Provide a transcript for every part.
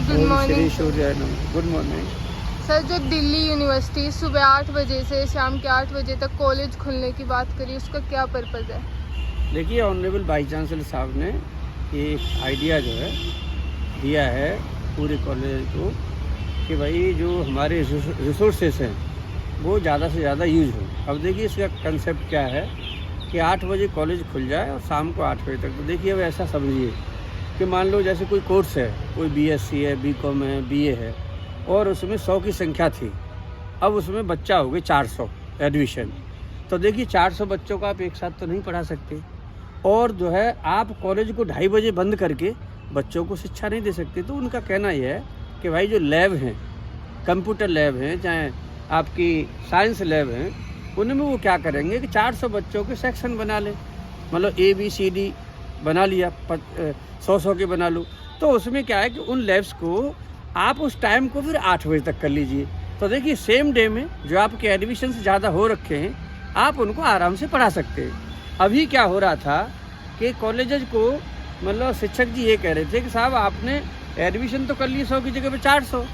Good morning. Good morning. Sir, जो Delhi university सुबह 8 बजे से शाम के 8 बजे तक कॉलेज खुलने की बात करी, उसका क्या पर्पज़ है? देखिए, ऑनरेबल वाइस चांसलर साहब ने ये आइडिया जो है दिया है पूरे कॉलेज को कि भाई जो हमारे रिसोर्सेस हैं वो ज़्यादा से ज़्यादा यूज हो। अब देखिए, इसका कंसेप्ट क्या है कि 8 बजे कॉलेज खुल जाए और शाम को 8 बजे तक। तो देखिए, अब ऐसा समझिए कि मान लो जैसे कोई कोर्स है, कोई बीएससी है, बीकॉम है, बीए है, और उसमें 100 की संख्या थी। अब उसमें बच्चा हो गए 400 एडमिशन। तो देखिए, 400 बच्चों को आप एक साथ तो नहीं पढ़ा सकते, और जो है आप कॉलेज को 2:30 बजे बंद करके बच्चों को शिक्षा नहीं दे सकते। तो उनका कहना यह है कि भाई जो लैब हैं, कंप्यूटर लैब हैं, चाहे आपकी साइंस लैब हैं, उनमें वो क्या करेंगे कि 400 बच्चों के सेक्शन बना लें। मतलब ABCD बना लिया, 100 के बना लो। तो उसमें क्या है कि उन लैब्स को आप उस टाइम को फिर 8 बजे तक कर लीजिए। तो देखिए, सेम डे में जो आपके एडमिशन ज़्यादा हो रखे हैं, आप उनको आराम से पढ़ा सकते हैं। अभी क्या हो रहा था कि कॉलेजेस को मतलब शिक्षक जी ये कह रहे थे कि साहब आपने एडमिशन तो कर लिए 100 की जगह पे 400,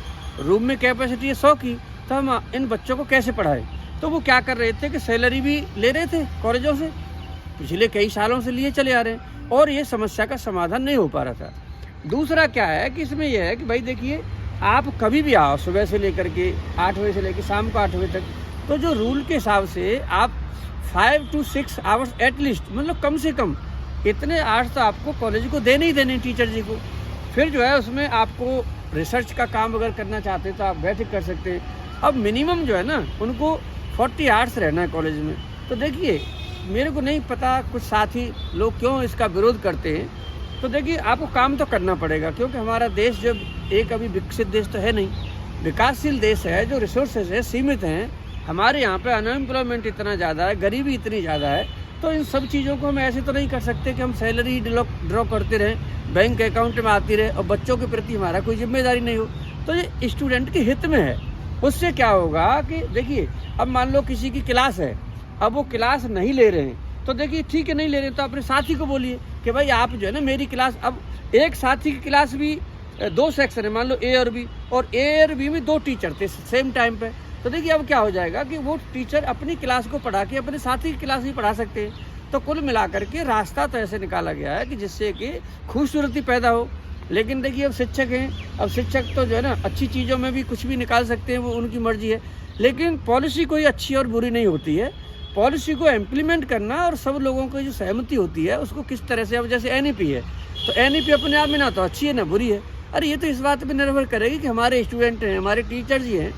रूम में कैपेसिटी है 100 की, तो हम इन बच्चों को कैसे पढ़ाएं? तो वो क्या कर रहे थे कि सैलरी भी ले रहे थे कॉलेजों से, पिछले कई सालों से लिए चले आ रहे हैं, और ये समस्या का समाधान नहीं हो पा रहा था। दूसरा क्या है कि इसमें यह है कि भाई देखिए, आप कभी भी आओ, सुबह से लेकर के 8 बजे से लेकर शाम को 8 बजे तक, तो जो रूल के हिसाब से आप 5 to 6 आवर्स एटलीस्ट, मतलब कम से कम इतने आवर्स तो आपको कॉलेज को देने ही देने टीचर जी को। फिर जो है उसमें आपको रिसर्च का काम अगर करना चाहते हैं तो आप बैठ कर सकते हैं। अब मिनिमम जो है ना, उनको 40 आवर्स रहना है कॉलेज में। तो देखिए, मेरे को नहीं पता कुछ साथी लोग क्यों इसका विरोध करते हैं। तो देखिए, आपको काम तो करना पड़ेगा, क्योंकि हमारा देश जब एक अभी विकसित देश तो है नहीं, विकासशील देश है, जो रिसोर्सेज है सीमित हैं। हमारे यहाँ पे अनएम्प्लॉयमेंट इतना ज़्यादा है, गरीबी इतनी ज़्यादा है। तो इन सब चीज़ों को हम ऐसे तो नहीं कर सकते कि हम सैलरी ड्रॉ करते रहें, बैंक अकाउंट में आती रहे, और बच्चों के प्रति हमारा कोई जिम्मेदारी नहीं हो। तो ये स्टूडेंट के हित में है। उससे क्या होगा कि देखिए, अब मान लो किसी की क्लास है, अब वो क्लास नहीं ले रहे हैं, तो देखिए ठीक है, नहीं ले रहे हैं तो अपने साथी को बोलिए कि भाई आप जो है ना मेरी क्लास, अब एक साथी की क्लास भी 2 सेक्शन है, मान लो A और B, और A और B में 2 टीचर थे सेम टाइम पे। तो देखिए, अब क्या हो जाएगा कि वो टीचर अपनी क्लास को पढ़ा के अपने साथी की क्लास भी पढ़ा सकते हैं। तो कुल मिलाकर के रास्ता तो ऐसे निकाला गया है कि जिससे कि खूबसूरती पैदा हो। लेकिन देखिए, अब शिक्षक हैं, अब शिक्षक तो जो है ना अच्छी चीज़ों में भी कुछ भी निकाल सकते हैं, वो उनकी मर्जी है। लेकिन पॉलिसी कोई अच्छी और बुरी नहीं होती है, पॉलिसी को इम्प्लीमेंट करना और सब लोगों की जो सहमति होती है उसको किस तरह से। अब जैसे NEP है, तो NEP अपने आप में ना तो अच्छी है ना बुरी है। अरे ये तो इस बात पे निर्भर करेगी कि हमारे स्टूडेंट हैं, हमारे टीचर जी हैं,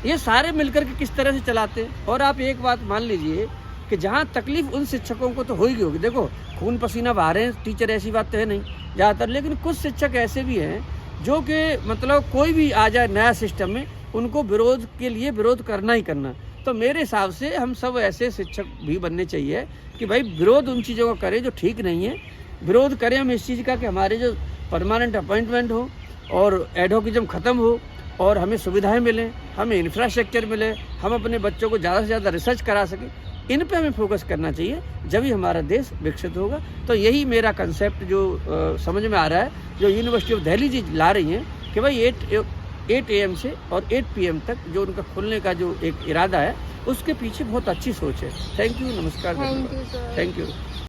ये सारे मिलकर के किस तरह से चलाते हैं। और आप एक बात मान लीजिए कि जहाँ तकलीफ उन शिक्षकों को तो होगी होगी, देखो खून पसीना बहा रहे हैं टीचर, ऐसी बात तो है नहीं ज़्यादातर, लेकिन कुछ शिक्षक ऐसे भी हैं जो कि मतलब कोई भी आ जाए नया सिस्टम में, उनको विरोध के लिए विरोध करना ही करना। तो मेरे हिसाब से हम सब ऐसे शिक्षक भी बनने चाहिए कि भाई विरोध उन चीज़ों का करें जो ठीक नहीं है। विरोध करें हम इस चीज़ का कि हमारे जो परमानेंट अपॉइंटमेंट हो और एडहोकिज्म ख़त्म हो, और हमें सुविधाएं मिलें, हमें इंफ्रास्ट्रक्चर मिले, हम अपने बच्चों को ज़्यादा से ज़्यादा रिसर्च करा सकें। इन पे हमें फोकस करना चाहिए, जब ही हमारा देश विकसित होगा। तो यही मेरा कंसेप्ट जो समझ में आ रहा है, जो यूनिवर्सिटी ऑफ दिल्ली जी ला रही हैं कि भाई 8 AM से और 8 PM तक जो उनका खुलने का जो एक इरादा है, उसके पीछे बहुत अच्छी सोच है। थैंक यू, नमस्कार, thank you sir. Thank you.